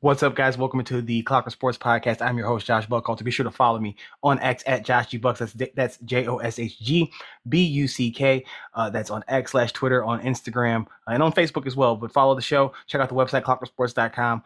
What's up, guys? Welcome to the Clocker Sports Podcast. I'm your host, Josh Buckhalter. Be sure to follow me on X at Josh G Bucks. That's JoshGBuck. That's on X/Twitter, on Instagram, and on Facebook as well. But follow the show. Check out the website, clockersports.com,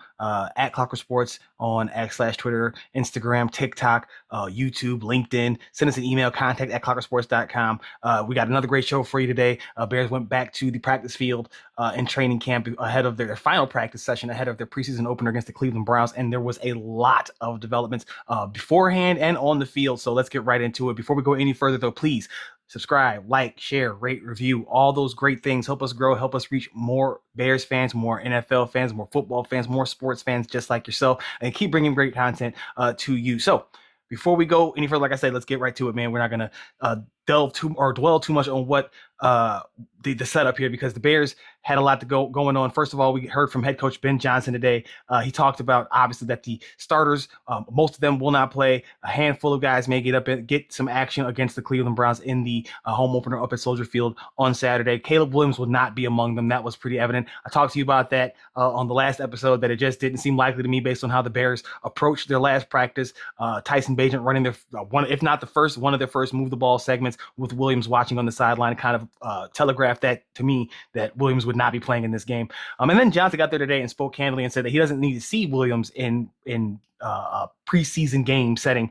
at Clocker Sports on X/Twitter, Instagram, TikTok, YouTube, LinkedIn. Send us an email, contact at clockersports.com. We got another great show for you today. Bears went back to the practice field in training camp ahead of their final practice session, ahead of their preseason opener against the Cleveland Browns, and there was a lot of developments beforehand and on the field. So let's get right into it. Before we go any further, though, please subscribe, like, share, rate, review, all those great things. Help us grow, help us reach more Bears fans, more NFL fans, more football fans, more sports fans just like yourself, and keep bringing great content to you. So before we go any further, like I said, let's get right to it, man. We're not going to dwell too much on what the setup here, because the Bears had a lot to going on. First of all, we heard from head coach Ben Johnson today. He talked about, obviously, that the starters, most of them will not play. A handful of guys may get some action against the Cleveland Browns in the home opener up at Soldier Field on Saturday. Caleb Williams will not be among them. That was pretty evident. I talked to you about that on the last episode, that it just didn't seem likely to me based on how the Bears approached their last practice. Tyson Bagent running their one, if not the first, one of their first move the ball segments, with Williams watching on the sideline, kind of telegraphed that to me, that Williams would not be playing in this game. And then Johnson got there today and spoke candidly and said that he doesn't need to see Williams in a preseason game setting,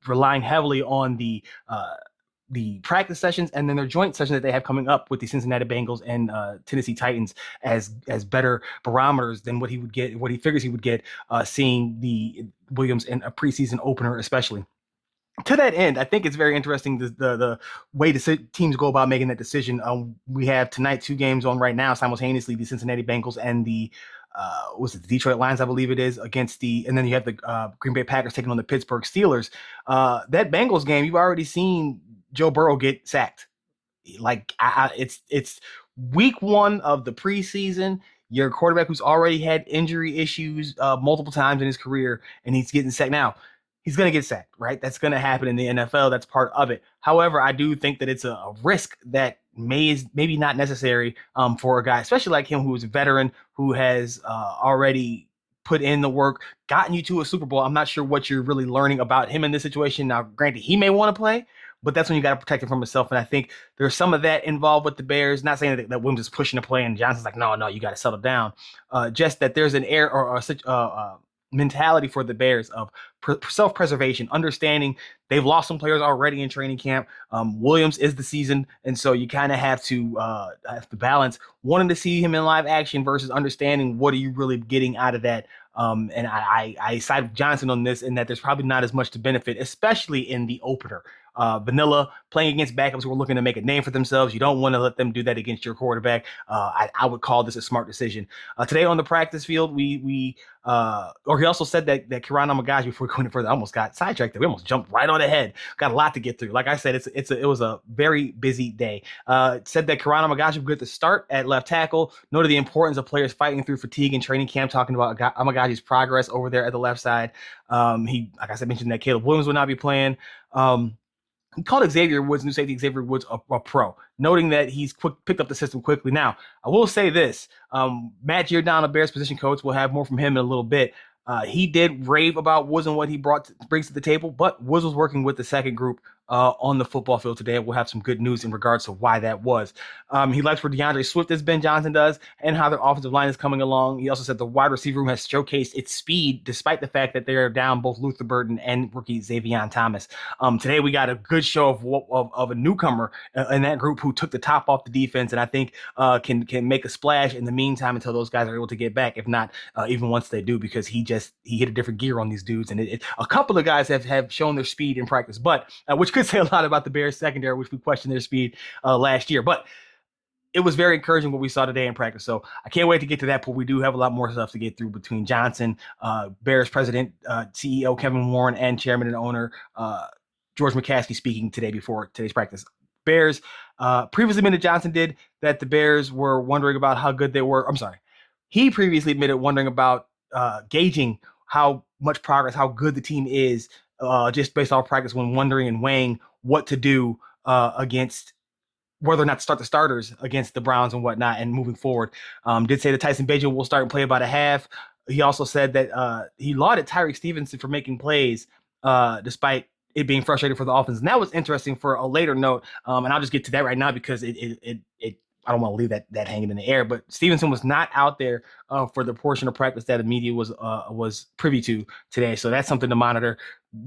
relying heavily on the practice sessions and then their joint session that they have coming up with the Cincinnati Bengals and Tennessee Titans as better barometers than what he figures he would get seeing the Williams in a preseason opener, especially. To that end, I think it's very interesting the way teams go about making that decision. We have tonight 2 games on right now simultaneously: the Cincinnati Bengals and the the Detroit Lions, I believe it is, and then you have the Green Bay Packers taking on the Pittsburgh Steelers. That Bengals game, you've already seen Joe Burrow get sacked. Like it's week 1 of the preseason. Your quarterback who's already had injury issues multiple times in his career, and he's getting sacked now. He's going to get sacked, right? That's going to happen in the NFL. That's part of it. However, I do think that it's a risk that maybe not necessary for a guy, especially like him, who is a veteran, who has already put in the work, gotten you to a Super Bowl. I'm not sure what you're really learning about him in this situation. Now, granted, he may want to play, but that's when you got to protect him from himself. And I think there's some of that involved with the Bears. Not saying that Williams is pushing to play and Johnson's like, no, you got to settle down. Just that there's an air or mentality for the Bears of self-preservation, understanding they've lost some players already in training camp. Williams is the season, and so you kind of have to balance wanting to see him in live action versus understanding what are you really getting out of that. And I side with Johnson on this, in that there's probably not as much to benefit, especially in the opener. Vanilla playing against backups who are looking to make a name for themselves. You don't want to let them do that against your quarterback. I would call this a smart decision. Today on the practice field, he also said that Kirana Magaji, before going further, I almost got sidetracked. We almost jumped right on ahead. Got a lot to get through. Like I said, it was a very busy day. Said that Kirana Magaji was good to start at left tackle. Noted the importance of players fighting through fatigue in training camp, talking about Amagaji's progress over there at the left side. He, like I said, mentioned that Caleb Williams would not be playing. He called Xavier Woods, new safety Xavier Woods, a pro, noting that he's picked up the system quickly. Now, I will say this. Matt Giordano, Bears position coach, we'll have more from him in a little bit. He did rave about Woods and what he brings to the table, but Woods was working with the second group on the football field today. We'll have some good news in regards to why that was. He likes where DeAndre Swift as Ben Johnson does, and how their offensive line is coming along. He also said the wide receiver room has showcased its speed, despite the fact that they're down both Luther Burden and rookie Xavier Thomas. Today we got a good show of a newcomer in that group who took the top off the defense, and I think can make a splash in the meantime until those guys are able to get back. If not, even once they do, because he hit a different gear on these dudes, and a couple of guys have shown their speed in practice, but which could say a lot about the Bears secondary, which we questioned their speed last year. But it was very encouraging what we saw today in practice. So I can't wait to get to that, but we do have a lot more stuff to get through between Johnson, Bears president, CEO Kevin Warren, and chairman and owner George McCaskey speaking today before today's practice. Bears previously admitted, Johnson did, that the Bears were wondering about how good they were. I'm sorry. He previously admitted wondering about gauging how much progress, how good the team is, just based off practice, when wondering and weighing what to do against whether or not to start the starters against the Browns and whatnot, and moving forward. Did say that Tyson Bagent will start and play about a half. He also said that he lauded Tyreek Stevenson for making plays despite it being frustrating for the offense. And that was interesting for a later note. And I'll just get to that right now because it I don't want to leave that hanging in the air. But Stevenson was not out there for the portion of practice that the media was privy to today. So that's something to monitor.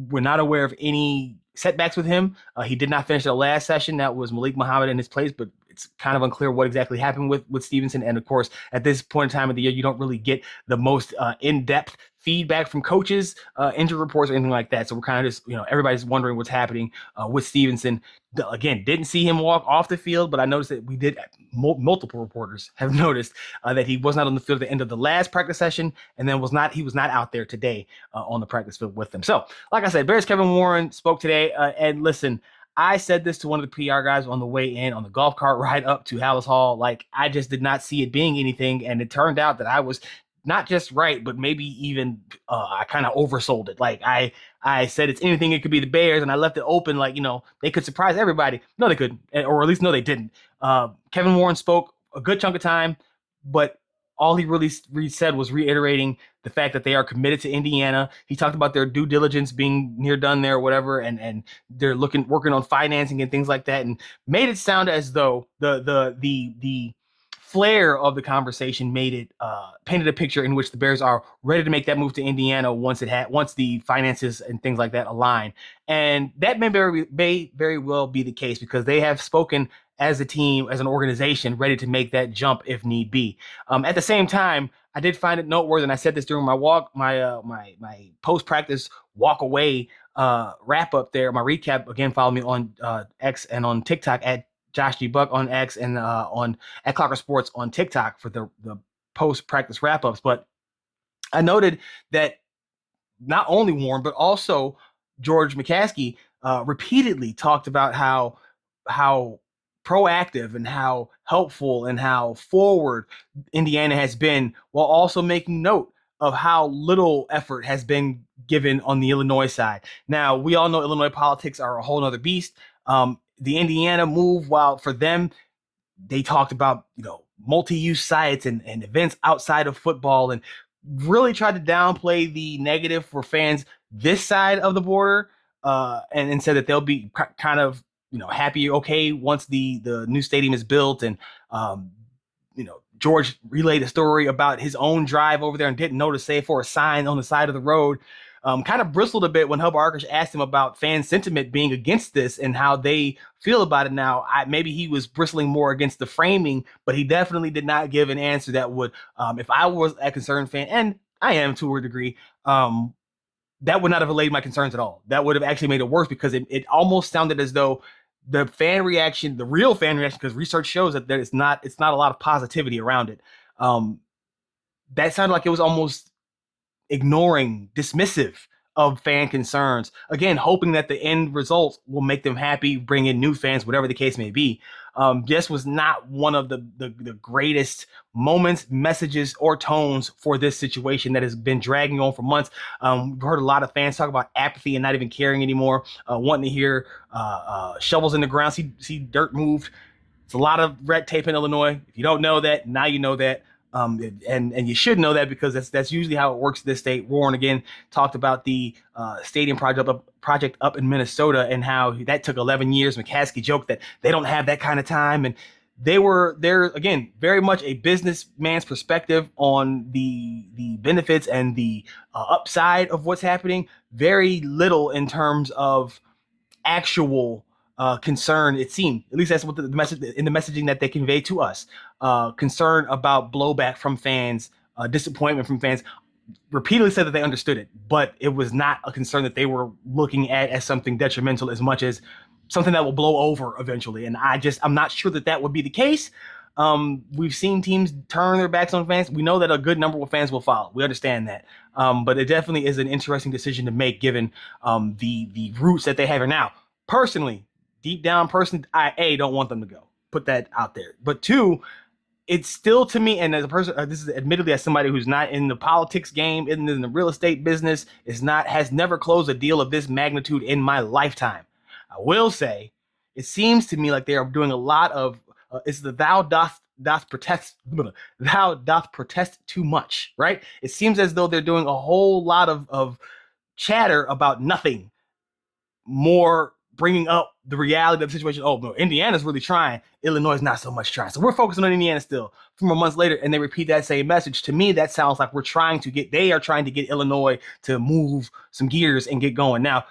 We're not aware of any setbacks with him. He did not finish the last session. That was Malik Muhammad in his place, but it's kind of unclear what exactly happened with Stevenson. And of course, at this point in time of the year, you don't really get the most in-depth feedback from coaches, injury reports, or anything like that. So we're kind of just, everybody's wondering what's happening with Stevenson. Again, didn't see him walk off the field, but I noticed that we did. Multiple reporters have noticed that he was not on the field at the end of the last practice session, and then he was not out there today on the practice field with them. So, like I said, Bears Kevin Warren spoke today, and listen, I said this to one of the PR guys on the way in on the golf cart ride up to Halas Hall. Like, I just did not see it being anything, and it turned out that I was not just right, but maybe even I kind of oversold it. Like I said, it's anything. It could be the Bears, and I left it open. Like, they could surprise everybody. No, they couldn't, or at least no, they didn't. Kevin Warren spoke a good chunk of time, but all he really said was reiterating the fact that they are committed to Indiana. He talked about their due diligence being near done there or whatever, and they're working on financing and things like that, and made it sound as though the flair of the conversation made it painted a picture in which the Bears are ready to make that move to Indiana once the finances and things like that align. And that may very well be the case because they have spoken as a team, as an organization, ready to make that jump if need be. At the same time, I did find it noteworthy, and I said this during my walk, my post-practice walk away wrap up there, my recap. Again, follow me on X and on TikTok at Josh G. Buck on X and on at Clocker Sports on TikTok for the post-practice wrap-ups. But I noted that not only Warren, but also George McCaskey repeatedly talked about how proactive and how helpful and how forward Indiana has been, while also making note of how little effort has been given on the Illinois side. Now, we all know Illinois politics are a whole nother beast. The Indiana move, while for them, they talked about, multi-use sites and events outside of football and really tried to downplay the negative for fans this side of the border and said that they'll be kind of, happy, okay, once the new stadium is built. And, George relayed a story about his own drive over there and didn't know to say for a sign on the side of the road. Kind of bristled a bit when Hub Arkush asked him about fan sentiment being against this and how they feel about it now. Maybe he was bristling more against the framing, but he definitely did not give an answer that would, if I was a concerned fan, and I am to a degree, that would not have allayed my concerns at all. That would have actually made it worse because it almost sounded as though the fan reaction, the real fan reaction, because research shows that it's not a lot of positivity around it. That sounded like it was almost ignoring, dismissive of fan concerns. Again, hoping that the end result will make them happy, bring in new fans, whatever the case may be. This was not one of the greatest moments, messages, or tones for this situation that has been dragging on for months. We've heard a lot of fans talk about apathy and not even caring anymore, wanting to hear shovels in the ground, see dirt moved. It's a lot of red tape in Illinois. If you don't know that, now you know that. And you should know that because that's usually how it works in this state. Warren again talked about the stadium project up in Minnesota and how that took 11 years. McCaskey joked that they don't have that kind of time, and they're again very much a businessman's perspective on the benefits and the upside of what's happening. Very little in terms of actual concern, it seemed. At least that's what the message in the messaging that they conveyed to us. Concern about blowback from fans, disappointment from fans. Repeatedly said that they understood it, but it was not a concern that they were looking at as something detrimental as much as something that will blow over eventually. And I'm not sure that would be the case. We've seen teams turn their backs on fans. We know that a good number of fans will follow. We understand that. But it definitely is an interesting decision to make given the roots that they have here now. Personally, deep down, I don't want them to go. Put that out there. But two, it's still to me, and as a person, this is admittedly as somebody who's not in the politics game, isn't in the real estate business, has never closed a deal of this magnitude in my lifetime. I will say, it seems to me like they are doing a lot of it's the thou dost doth protest too much, right? It seems as though they're doing a whole lot of chatter about nothing, more bringing up the reality of the situation. Oh, no, Indiana's really trying. Illinois is not so much trying. So we're focusing on Indiana still. 4 months later, and they repeat that same message. To me, that sounds like they are trying to get Illinois to move some gears and get going. Now,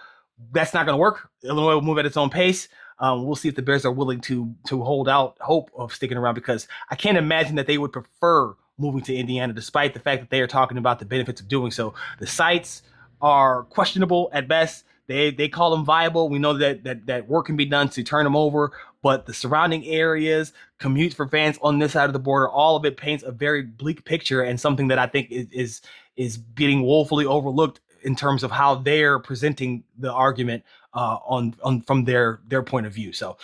that's not going to work. Illinois will move at its own pace. We'll see if the Bears are willing to hold out hope of sticking around, because I can't imagine that they would prefer moving to Indiana, despite the fact that they are talking about the benefits of doing so. The sites are questionable at best. They call them viable. We know that work can be done to turn them over, but the surrounding areas, commutes for fans on this side of the border, all of it paints a very bleak picture, and something that I think is getting woefully overlooked in terms of how they're presenting the argument on from their point of view. So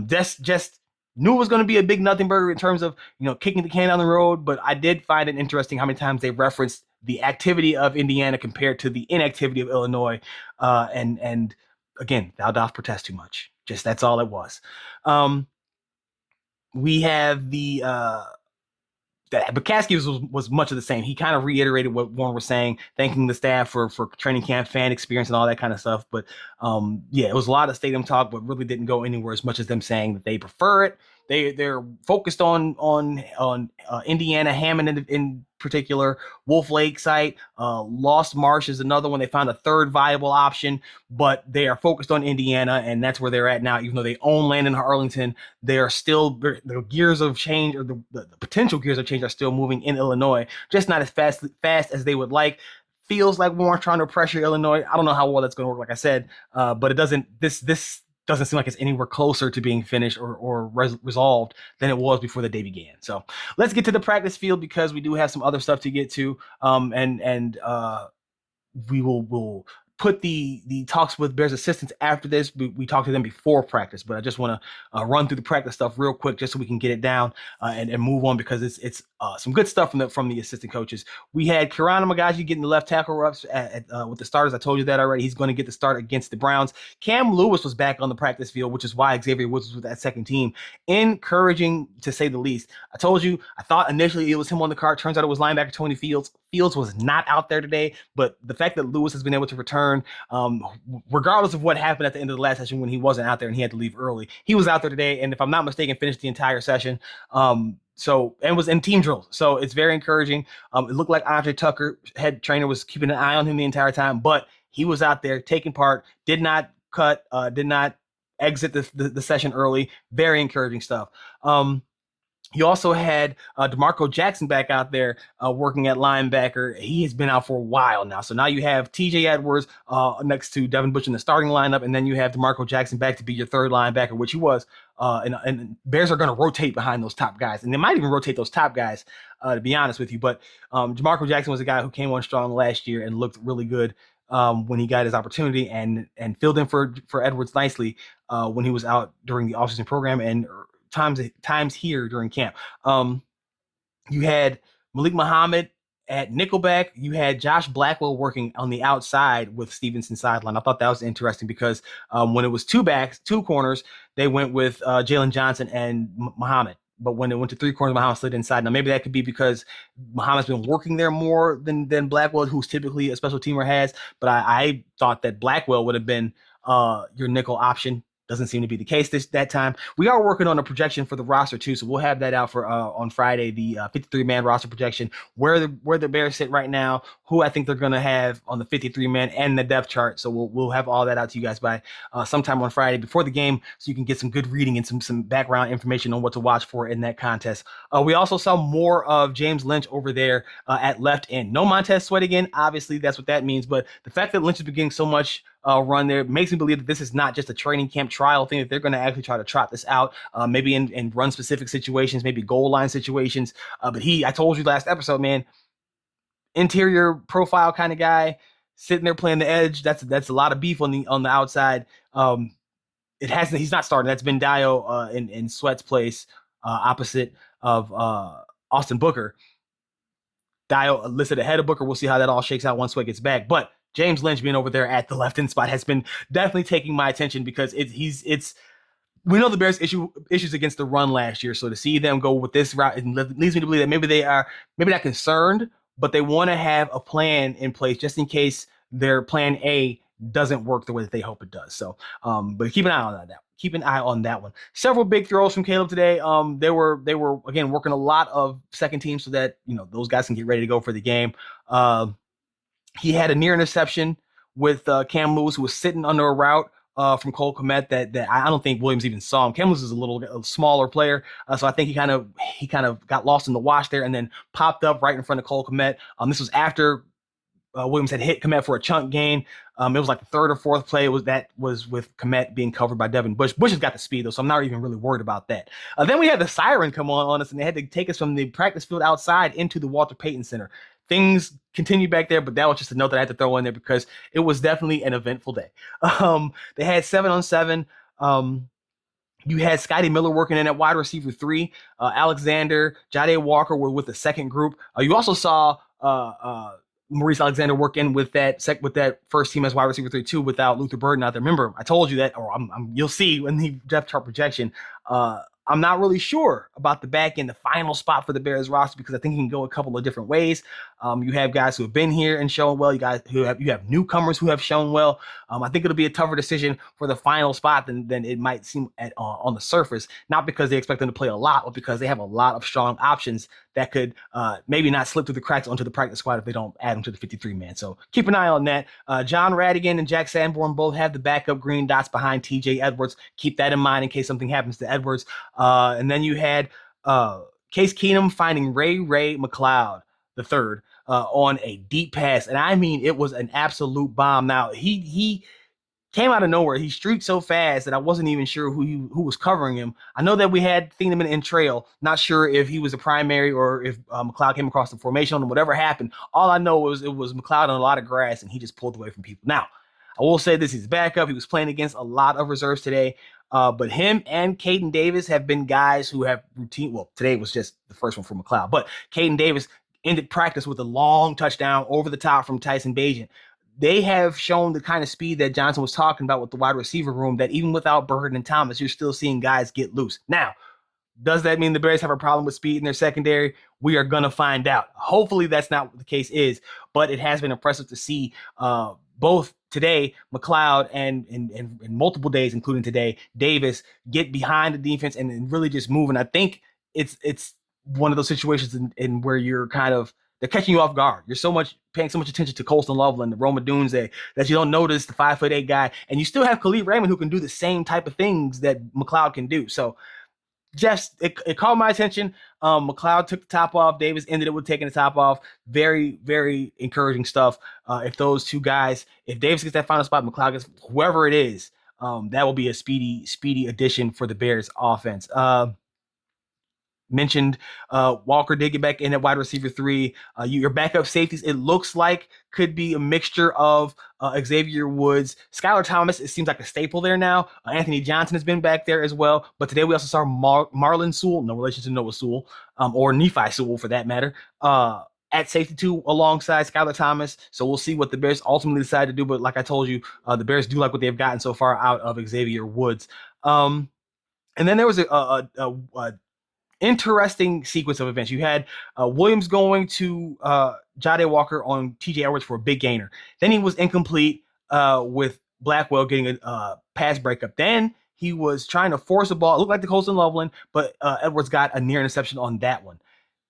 just knew it was going to be a big nothing burger in terms of kicking the can down the road, but I did find it interesting how many times they referenced the activity of Indiana compared to the inactivity of Illinois, and again, thou doth protest too much. Just that's all it was. We have but Caskey was much of the same. He kind of reiterated what Warren was saying, thanking the staff for training camp, fan experience, and all that kind of stuff. But it was a lot of stadium talk, but really didn't go anywhere as much as them saying that they prefer it. They're focused on Indiana, Hammond in particular, Wolf Lake site, Lost Marsh is another one. They found a third viable option, but they are focused on Indiana, and that's where they're at now. Even though they own land in Arlington, they are still the gears of change, or the potential gears of change, are still moving in Illinois, just not as fast as they would like. Feels like we're trying to pressure Illinois. I don't know how well that's going to work, like I said, but it doesn't. This doesn't seem like it's anywhere closer to being finished or resolved than it was before the day began. So let's get to the practice field, because we do have some other stuff to get to, and we will put the talks with Bears assistants after this. We talked to them before practice, but I just want to run through the practice stuff real quick, just so we can get it down and move on, because it's some good stuff from the assistant coaches. We had Kirana Magaji getting the left tackle reps with the starters. I told you that already. He's going to get the start against the Browns. Cam Lewis was back on the practice field, which is why Xavier Woods was with that second team. Encouraging, to say the least. I told you, I thought initially it was him on the card. Turns out it was linebacker Tony Fields. Fields was not out there today, but the fact that Lewis has been able to return, regardless of what happened at the end of the last session when he wasn't out there and he had to leave early, he was out there today, and if I'm not mistaken, finished the entire session. And was in team drills. So it's very encouraging. It looked like Andre Tucker, head trainer, was keeping an eye on him the entire time, but he was out there taking part, did not exit the session early. Very encouraging stuff. You also had DeMarco Jackson back out there working at linebacker. He has been out for a while now. So now you have TJ Edwards next to Devin Bush in the starting lineup, and then you have DeMarco Jackson back to be your third linebacker, which he was. And Bears are going to rotate behind those top guys, and they might even rotate those top guys, to be honest with you. But DeMarco Jackson was a guy who came on strong last year and looked really good when he got his opportunity, and filled in for Edwards nicely when he was out during the offseason program and times here during camp. You had Malik Muhammad at nickelback. You had Josh Blackwell working on the outside with Stevenson sideline. I thought that was interesting, because when it was two corners, they went with Jalen Johnson and Muhammad. But when it went to three corners, Muhammad slid inside. Now, maybe that could be because Muhammad's been working there more than Blackwell, who's typically a special teamer, has. But I thought that Blackwell would have been your nickel option. Doesn't seem to be the case that time. We are working on a projection for the roster too, so we'll have that out for on Friday, the 53-man roster projection, where the Bears sit right now, who I think they're going to have on the 53-man and the depth chart. So we'll have all that out to you guys by sometime on Friday before the game, so you can get some good reading and some background information on what to watch for in that contest. We also saw more of James Lynch over there at left end. No Montez Sweat again. Obviously, that's what that means. But the fact that Lynch has been getting so much run there makes me believe that this is not just a training camp trial thing, that they're going to actually try to trot this out, maybe in run specific situations, maybe goal line situations. But I told you last episode, man, interior profile kind of guy, sitting there playing the edge. That's a lot of beef on the outside. He's not starting. That's been Dio in Sweat's place, opposite of Austin Booker. Dio listed ahead of Booker. We'll see how that all shakes out once Sweat gets back. But James Lynch being over there at the left end spot has been definitely taking my attention, because it's we know the Bears issues against the run last year, so to see them go with this route, it leads me to believe that maybe they are maybe not concerned, but they want to have a plan in place just in case their plan A doesn't work the way that they hope it does. So, but keep an eye on that. Keep an eye on that one. Several big throws from Caleb today. They were again working a lot of second team so that those guys can get ready to go for the game. He had a near interception with Cam Lewis, who was sitting under a route from Cole Kmet that I don't think Williams even saw him. Cam Lewis is a smaller player, so I think he kind of got lost in the wash there and then popped up right in front of Cole Kmet. This was after Williams had hit Kmet for a chunk gain. It was like the third or fourth play was with Kmet being covered by Devin Bush. Bush has got the speed though, so I'm not even really worried about that. Then we had the siren come on us, and they had to take us from the practice field outside into the Walter Payton Center. Things continued back there, but that was just a note that I had to throw in there because it was definitely an eventful day. They had 7-on-7. You had Scotty Miller working in at wide receiver 3. Alexander, Jade Walker were with the second group. You also saw Maurice Alexander work in with that first team as wide receiver 3 too, without Luther Burden out there. Remember, I told you that, or you'll see in the depth chart projection. I'm not really sure about the back end, the final spot for the Bears roster, because I think it can go a couple of different ways. You have guys who have been here and shown well. You have newcomers who have shown well. I think it'll be a tougher decision for the final spot than it might seem on the surface. Not because they expect them to play a lot, but because they have a lot of strong options that could maybe not slip through the cracks onto the practice squad if they don't add them to the 53-man. So keep an eye on that. John Radigan and Jack Sanborn both have the backup green dots behind TJ Edwards. Keep that in mind in case something happens to Edwards. And then you had Case Keenum finding Ray McLeod III on a deep pass. And I mean, it was an absolute bomb. Now, he came out of nowhere. He streaked so fast that I wasn't even sure who was covering him. I know that we had Thieneman in trail. Not sure if he was a primary or if McLeod came across the formation and whatever happened. All I know was it was McLeod on a lot of grass, and he just pulled away from people. Now, I will say this, he's backup. He was playing against a lot of reserves today. But him and Caden Davis have been guys who have today was just the first one for McLeod. But Caden Davis ended practice with a long touchdown over the top from Tyson Bagent. They have shown the kind of speed that Johnson was talking about with the wide receiver room, that even without Bird and Thomas, you're still seeing guys get loose. Now, does that mean the Bears have a problem with speed in their secondary? We are going to find out. Hopefully that's not what the case is, but it has been impressive to see both today, McLeod, and in multiple days, including today, Davis, get behind the defense and really just move. And I think it's one of those situations in where you're they're catching you off guard. You're paying so much attention to Colston Loveland, the Roma Dunze, that you don't notice the 5'8" guy. And you still have Khalid Raymond, who can do the same type of things that McLeod can do. So just it caught my attention. McLeod took the top off. Davis ended it with taking the top off. Very, very encouraging stuff. If those two guys, if Davis gets that final spot, McLeod gets whoever it is, that will be a speedy addition for the Bears offense. Mentioned Walker did get back in at wide receiver 3. Your backup safeties, it looks like, could be a mixture of Xavier Woods. Skylar Thomas, it seems like a staple there now. Anthony Johnson has been back there as well. But today we also saw Marlon Sewell, no relation to Noah Sewell, or Nephi Sewell for that matter, at safety 2 alongside Skylar Thomas. So we'll see what the Bears ultimately decide to do. But like I told you, the Bears do like what they've gotten so far out of Xavier Woods. And then there was a interesting sequence of events. You had Williams going to Jade Walker on TJ Edwards for a big gainer. Then he was incomplete with Blackwell getting a pass breakup. Then he was trying to force a ball. It looked like the Colston Loveland, but Edwards got a near interception on that one.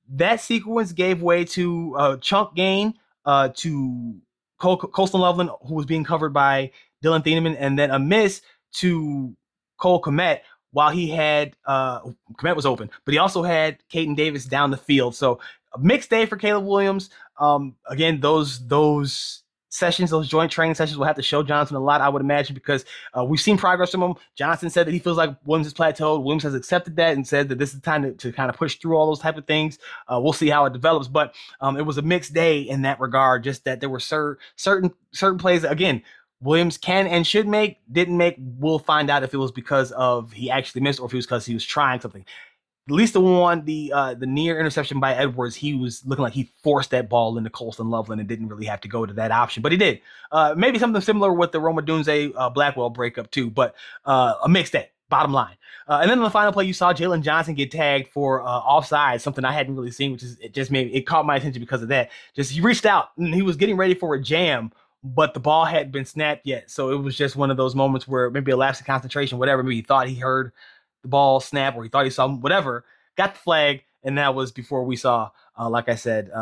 That sequence gave way to a chunk gain to Colston Loveland, who was being covered by Dylan Thieneman, and then a miss to Cole Kmet, while he had Kmet was open, but he also had Caden Davis down the field. So a mixed day for Caleb Williams. Again, those sessions, those joint training sessions will have to show Johnson a lot, I would imagine, because we've seen progress from him. Johnson said that he feels like Williams has plateaued. Williams has accepted that and said that this is the time to kind of push through all those type of things. We'll see how it develops, but it was a mixed day in that regard, just that there were certain plays, again, Williams can and should make, didn't make. We'll find out if it was because of he actually missed or if it was because he was trying something. At least the near interception by Edwards, he was looking like he forced that ball into Colston Loveland and didn't really have to go to that option, but he did. Maybe something similar with the Roma Dunze Blackwell breakup too, but a mixed day. Bottom line. And then on the final play, you saw Jalen Johnson get tagged for offside, something I hadn't really seen, which is it caught my attention because of that. Just he reached out and he was getting ready for a jam, but the ball hadn't been snapped yet. So it was just one of those moments where maybe a lapse of concentration, whatever. Maybe he thought he heard the ball snap or he thought he saw whatever, got the flag, and that was before we saw, like I said,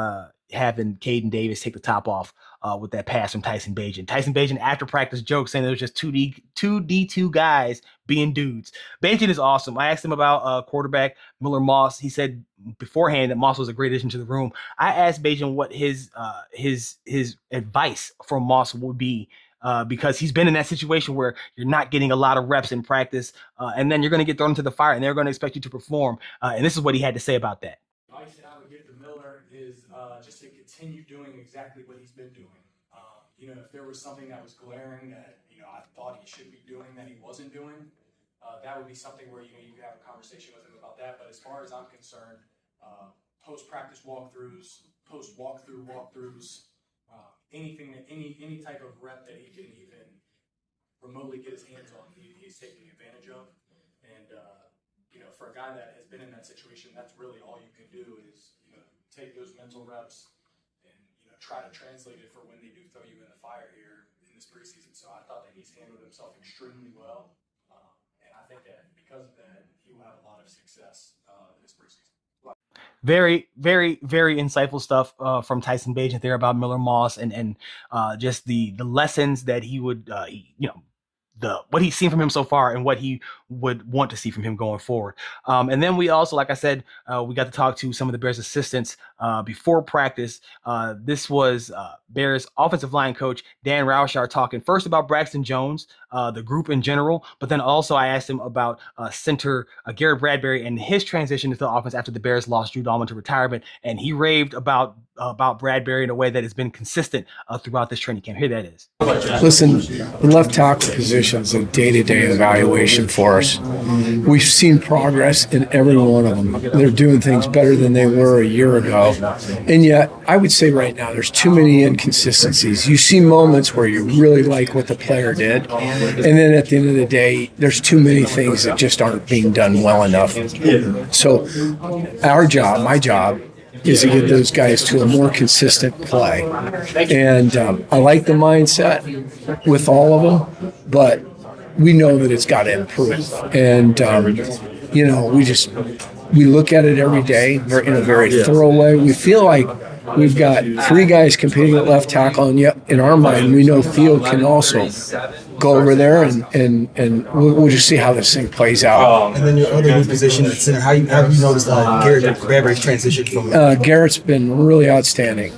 having Caden Davis take the top off with that pass from Tyson Bagent. Tyson Bagent, after practice, joked saying there was just two D2 guys being dudes. Bagent is awesome. I asked him about quarterback Miller Moss. He said beforehand that Moss was a great addition to the room. I asked Bagent what his advice for Moss would be, because he's been in that situation where you're not getting a lot of reps in practice, and then you're going to get thrown into the fire, and they're going to expect you to perform. And this is what he had to say about that. Advice that I would give to Miller is just to continue doing exactly what he's been doing. If there was something that was glaring that I thought he should be doing that he wasn't doing, that would be something where you could have a conversation with him about that. But as far as I'm concerned, post-practice walkthroughs, post-walkthrough walkthroughs, any type of rep that he can even remotely get his hands on, he's taking advantage of. And for a guy that has been in that situation, that's really all you can do is take those mental reps and try to translate it for when they do throw you in the fire here in this preseason. So I thought that he's handled himself extremely well, and I think that because of that, he will have a lot of success this preseason. Very, very, very insightful stuff from Tyson Bagent there about Miller Moss and just the lessons that he would, what he's seen from him so far and what he would want to see from him going forward. And then we also, like I said, we got to talk to some of the Bears assistants before practice. This was Bears offensive line coach Dan Roushar talking first about Braxton Jones, the group in general, but then also I asked him about center Garrett Bradbury and his transition into the offense after the Bears lost Drew Dalman to retirement. And he raved about Bradbury in a way that has been consistent throughout this training camp. Here that is. Listen, the left tackle position is a day-to-day evaluation for us. We've seen progress in every one of them. They're doing things better than they were a year ago. And yet, I would say right now, there's too many inconsistencies. You see moments where you really like what the player did, and then at the end of the day, there's too many things that just aren't being done well enough. So my job, is to get those guys to a more consistent play. And I like the mindset with all of them, but we know that it's got to improve. And, we look at it every day in a very thorough way. We feel like we've got three guys competing at left tackle, and yet in our mind, we know Field can also go over there, and we'll just see how this thing plays out. And then your other new position at center, how have you noticed Garrett Bradbury's transition from? Garrett's been really outstanding.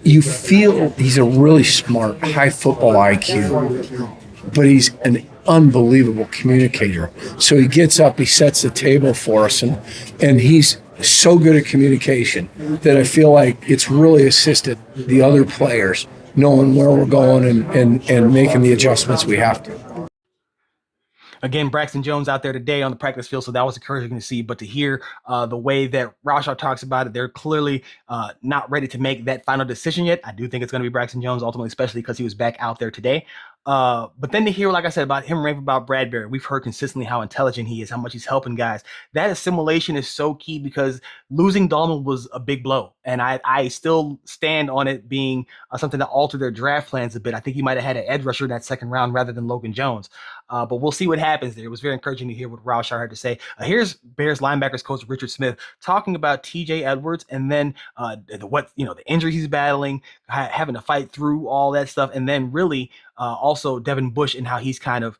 You feel he's a really smart, high football IQ, but he's an unbelievable communicator. So he gets up, he sets the table for us, and he's so good at communication that I feel like it's really assisted the other players knowing where we're going and making the adjustments we have to. Again, Braxton Jones out there today on the practice field, so that was encouraging to see. But to hear the way that Roushar talks about it, they're clearly not ready to make that final decision yet. I do think it's going to be Braxton Jones ultimately, especially because he was back out there today. But then to hear, like I said, about him raving about Bradbury, we've heard consistently how intelligent he is, how much he's helping guys. That assimilation is so key because losing Dalman was a big blow. And I still stand on it being something that altered their draft plans a bit. I think he might have had an edge rusher in that second round rather than Logan Jones. But we'll see what happens there. It was very encouraging to hear what Roushar had to say. Here's Bears linebackers coach Richard Smith talking about TJ Edwards and then the injuries he's battling, having to fight through all that stuff, and then really also Devin Bush and how he's kind of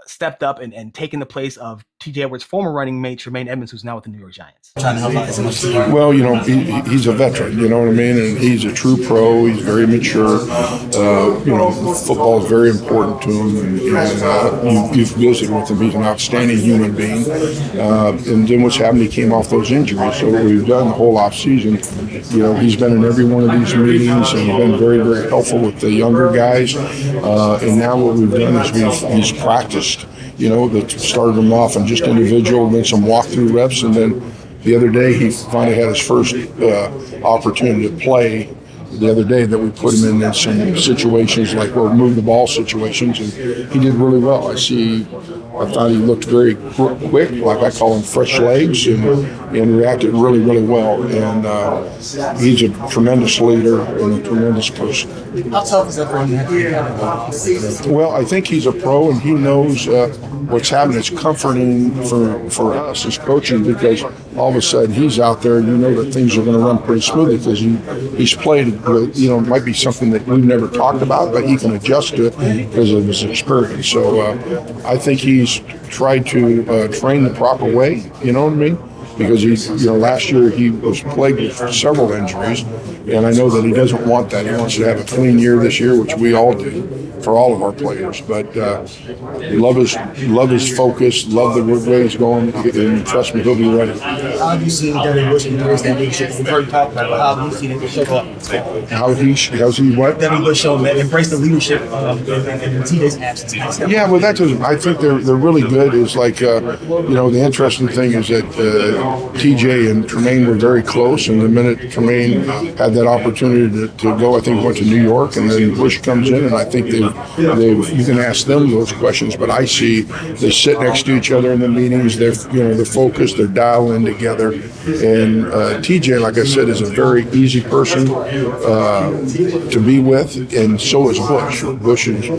stepped up and taken the place of TJ Edwards' former running mate, Tremaine Edmonds, who's now with the New York Giants. Well, he's a veteran, you know what I mean? And he's a true pro. He's very mature. Football is very important to him. And you've visited with him. He's an outstanding human being. And then what's happened, he came off those injuries. So what we've done the whole offseason, he's been in every one of these meetings and been very, very helpful with the younger guys. And now what we've done is he's practiced. That started him off on just individual, then some walkthrough reps, and then the other day he finally had his first opportunity to play. The other day that we put him in some situations like move the ball situations, and he did really well. I see I thought he looked very quick, like I call him fresh legs, and reacted really, really well. And he's a tremendous leader and a tremendous person. How tough is that for him? Well, I think he's a pro, and he knows what's happening. It's comforting for us as coaching, because all of a sudden he's out there, and you know that things are going to run pretty smoothly because he's played with, it might be something that we've never talked about, but he can adjust to it because of his experience. So I think he's tried to train the proper way, you know what I mean? Because last year he was plagued with several injuries, and I know that he doesn't want that. He wants to have a clean year this year, which we all do for all of our players. But love his focus, love the way he's going, and trust me, he'll be ready. How have you seen Devin Bush embrace that leadership? We've heard you talk about it, but how have you seen it show up? How's he what? Devin Bush showing that embrace the leadership in TJ's absence. Yeah, well, that doesn't. I think they're really good. Is like the interesting thing is that TJ and Tremaine were very close, and the minute Tremaine had that opportunity to go, I think he went to New York, and then Bush comes in, and I think you can ask them those questions, but I see they sit next to each other in the meetings. They're focused, they're dialing together, and TJ, like I said, is a very easy person to be with, and so is Bush. Bush is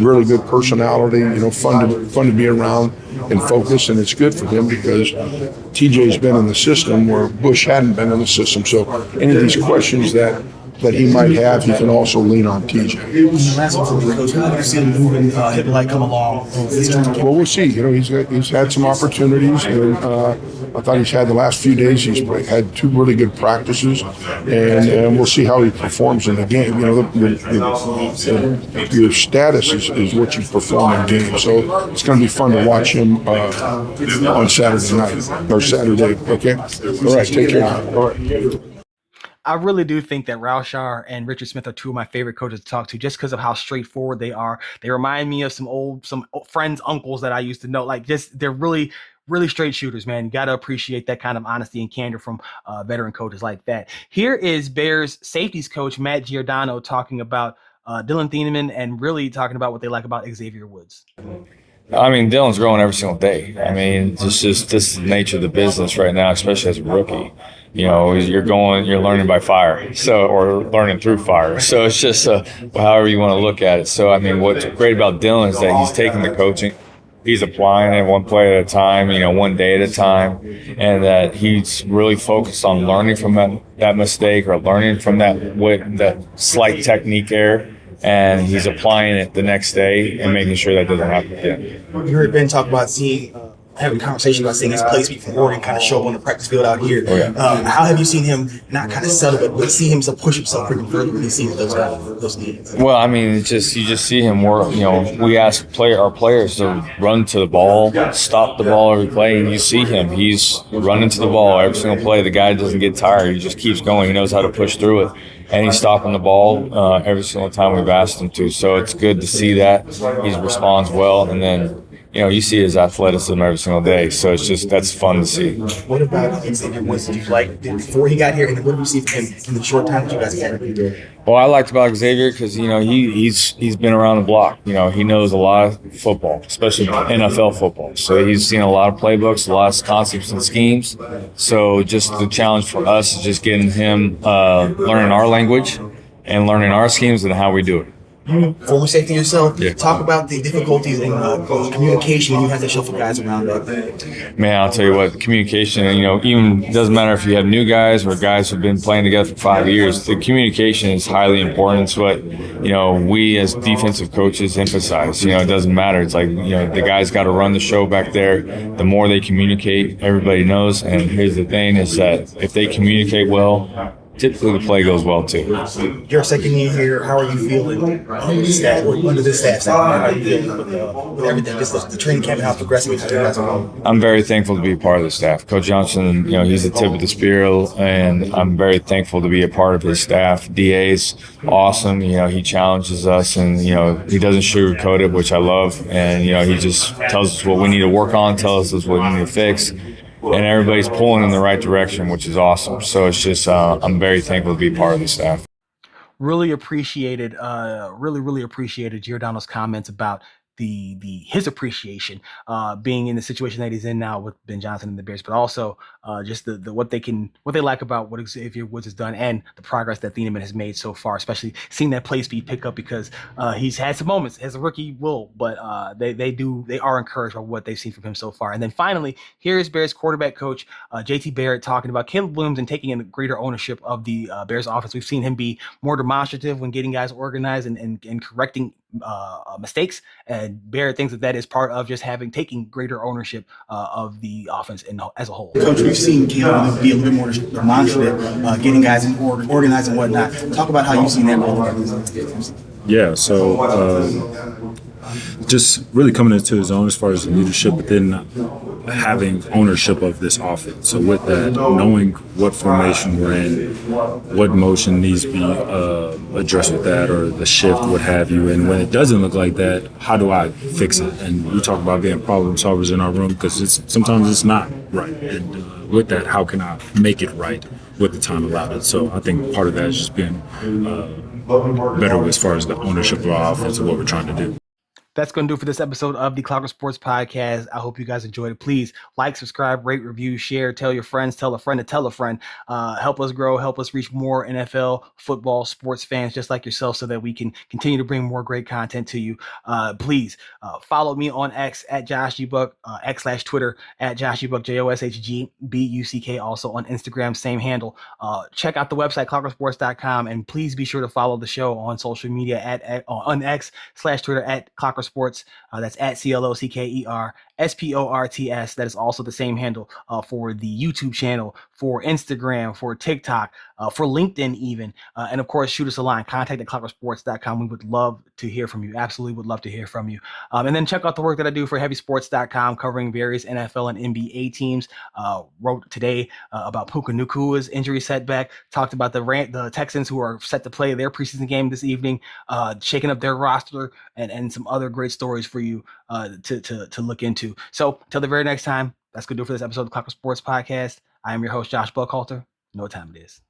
really good personality, fun to be around and focus, and it's good for him because TJ's been in the system where Bush hadn't been in the system. So any of these questions that he might have, he can also lean on TJ. Last one for me, Coach. How do you see him moving Hippolyte come along? Well, we'll see. He's had some opportunities, and I thought he's had the last few days. He's had 2 really good practices, and we'll see how he performs in the game. Your status is what you perform in games. So it's going to be fun to watch him on Saturday night or Saturday. Okay. All right. Take care. All right. I really do think that Roushar and Richard Smith are 2 of my favorite coaches to talk to, just because of how straightforward they are. They remind me of some friends, uncles that I used to know. Like, they're really, really straight shooters, man. You got to appreciate that kind of honesty and candor from veteran coaches like that. Here is Bears safeties coach Matt Giordano talking about Dylan Thieneman and really talking about what they like about Xavier Woods. I mean, Dylan's growing every single day. I mean, it's just this is the nature of the business right now, especially as a rookie. You're learning by fire, or learning through fire. So it's just however you want to look at it. So, I mean, what's great about Dylan is that he's taking the coaching, he's applying it one play at a time, one day at a time, and that he's really focused on learning from that mistake or learning from that slight technique error. And he's applying it the next day and making sure that doesn't happen again. You heard Ben talk about having a conversation about seeing his play speed from Oregon kind of show up on the practice field out here. Oh, yeah. How have you seen him not kind of settle, but see him push himself pretty further when he sees those needs? Well, I mean, you just see him work. We ask our players to run to the ball, stop the ball every play, and you see him. He's running to the ball every single play. The guy doesn't get tired. He just keeps going. He knows how to push through it. And he's stopping the ball every single time we've asked him to. So it's good to see that. He responds well. And then, you see his athleticism every single day. So that's fun to see. What about Xavier Woods? Did you like before he got here? And what did you see from him in the short time that you guys had him? Well, I liked about Xavier because, he's been around the block. He knows a lot of football, especially NFL football. So he's seen a lot of playbooks, a lot of concepts and schemes. So just the challenge for us is just getting him learning our language and learning our schemes and how we do it. Former safety yourself, yeah. Talk about the difficulties in communication when you have to shuffle guys around that. Man, I'll tell you what, communication, even doesn't matter if you have new guys or guys who've been playing together for 5 years, the communication is highly important. It's what, we as defensive coaches emphasize. It doesn't matter. It's like, the guys got to run the show back there. The more they communicate, everybody knows. And here's the thing is that if they communicate well, typically the play goes well too. Your second year here, how are you feeling under the staff? Under this staff, how are you feeling with everything? Just the training camp and how progressive you guys are. I'm very thankful to be a part of the staff. Coach Johnson, he's the tip of the spear, and I'm very thankful to be a part of his staff. DA's awesome. He challenges us, and he doesn't sugarcoat it, which I love. And he just tells us what we need to work on, tells us what we need to fix. And everybody's pulling in the right direction, which is awesome. So it's just, I'm very thankful to be part of the staff. Really appreciated Giordano's comments about his appreciation being in the situation that he's in now with Ben Johnson and the Bears, but also just the what they like about what Xavier Woods has done and the progress that Thieneman has made so far, especially seeing that play speed pick up, because he's had some moments as a rookie will, but they are encouraged by what they've seen from him so far. And then finally, here is Bears quarterback coach JT Barrett talking about Caleb Williams and taking in greater ownership of the Bears offense. We've seen him be more demonstrative when getting guys organized and correcting mistakes, and Barrett thinks that is part of just taking greater ownership of the offense as a whole. Coach, we've seen Caleb be a little bit more demonstrative, getting guys in order, organized and whatnot. Talk about how you've seen that roll. Yeah, so just really coming into his own as far as leadership, but then having ownership of this offense. So with that, knowing what formation we're in, what motion needs to be addressed with that, or the shift, what have you. And when it doesn't look like that, how do I fix it? And we talk about being problem solvers in our room, because sometimes it's not right. And with that, how can I make it right with the time allotted? So I think part of that is just being better as far as the ownership of our offense and what we're trying to do. That's going to do it for this episode of the Clocker Sports Podcast. I hope you guys enjoyed it. Please like, subscribe, rate, review, share, tell your friends, tell a friend to tell a friend. Help us grow, help us reach more NFL, football, sports fans just like yourself, so that we can continue to bring more great content to you. Please follow me on X at Josh G. Buck, X/Twitter at Josh G. Buck, JOSHGBUCK. Also on Instagram, same handle. Check out the website, clockersports.com, and please be sure to follow the show on social media on X/Twitter at Clocker Sports. That's at CLOCKERSPORTS. That is also the same handle for the YouTube channel, for Instagram, for TikTok, for LinkedIn even. And of course, shoot us a line, contact at clockersports.com. We would love to hear from you. Absolutely would love to hear from you. And then check out the work that I do for heavysports.com, covering various NFL and NBA teams. Wrote today about Puka Nukua's injury setback, talked about the Texans, who are set to play their preseason game this evening, shaking up their roster, and some other great stories for you to look into. So until the very next time, that's going to do it for this episode of the Clocker Sports Podcast. I am your host, Josh Buckhalter. You know what time it is.